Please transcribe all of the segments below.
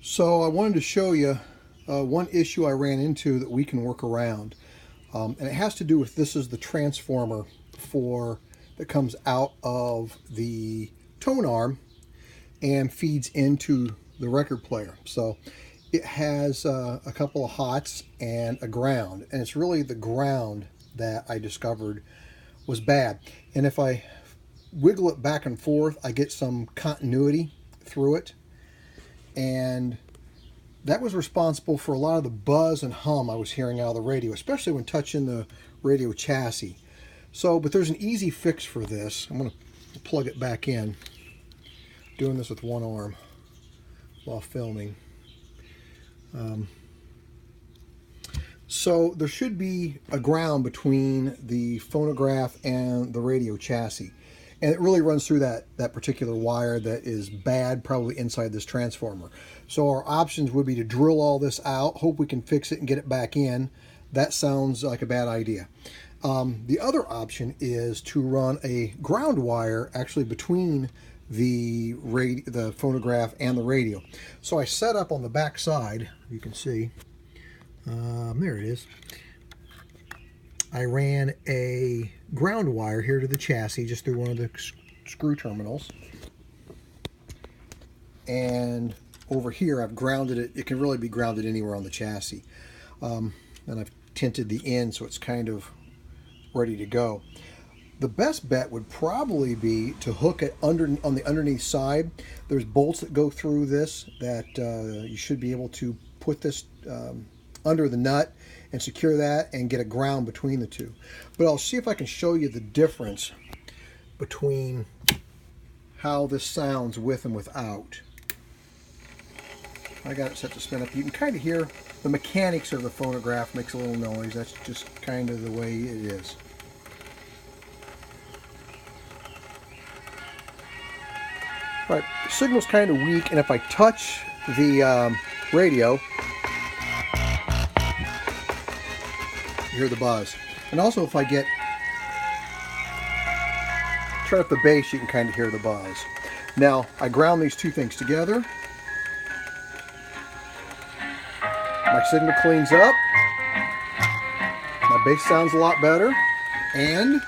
So I wanted to show you one issue I ran into that we can work around. And it has to do with, this is the transformer that comes out of the tone arm and feeds into the record player. So it has a couple of hots and a ground, and it's really the ground that I discovered was bad. And if I wiggle it back and forth, I get some continuity through it, and that was responsible for a lot of the buzz and hum I was hearing out of the radio, especially when touching the radio chassis. But there's an easy fix for this. I'm going to plug it back in. Doing this with one arm while filming. So there should be a ground between the phonograph and the radio chassis. And it really runs through that particular wire that is bad, probably inside this transformer. So our options would be to drill all this out, hope we can fix it and get it back in. That sounds like a bad idea. The other option is to run a ground wire actually between the phonograph and the radio. So I set up on the back side, you can see, there it is. I ran a ground wire here to the chassis just through one of the screw terminals, and over here I've grounded it. It can really be grounded anywhere on the chassis, and I've tinted the end so it's kind of ready to go. The best bet would probably be to hook it on the underneath side. There's bolts that go through this that you should be able to put this under the nut and secure that and get a ground between the two. But I'll see if I can show you the difference between how this sounds with and without. I got it set to spin up. You can kind of hear the mechanics of the phonograph makes a little noise. That's just kind of the way it is. All right, the signal's kind of weak, and if I touch the radio, you hear the buzz. And also if I turn up the bass, you can kind of hear the buzz. Now, I ground these two things together. My signal cleans up. My bass sounds a lot better. And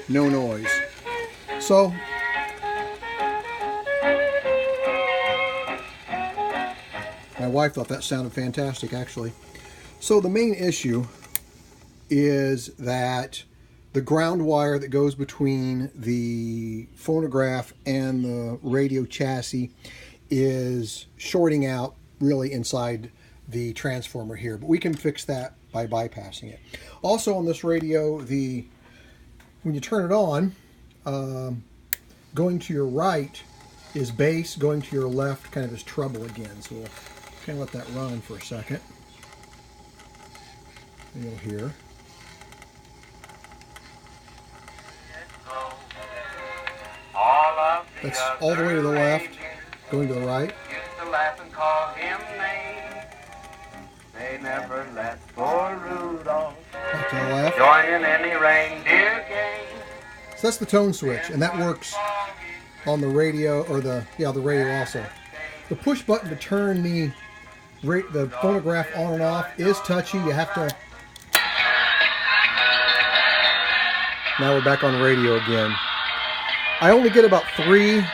no noise. So, my wife thought that sounded fantastic, actually. So the main issue is that the ground wire that goes between the phonograph and the radio chassis is shorting out really inside the transformer here. But we can fix that by bypassing it. Also on this radio, when you turn it on, going to your right is bass, going to your left kind of is treble again. So we'll kind of let that run for a second. And you'll hear. That's all the way to the left, going to the right. Back to the left. So that's the tone switch, and that works on the radio, or the radio also. The push button to turn the phonograph on and off is touchy. You have to. Now we're back on radio again. I only get about 3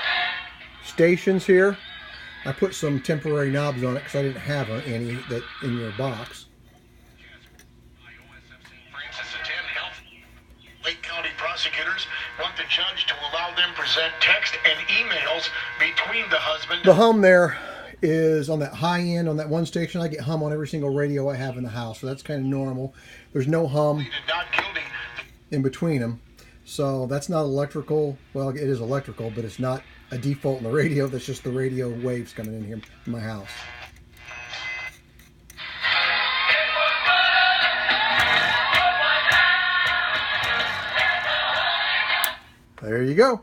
stations here. I put some temporary knobs on it because I didn't have any that in your box. Lake County prosecutors want the judge to allow them present text and emails between the husband. The hum there is on that high end, on that one station. I get hum on every single radio I have in the house, so that's kind of normal. There's no hum in between them. So that's not electrical. Well, it is electrical, but it's not a default in the radio. That's just the radio waves coming in here in my house. There you go.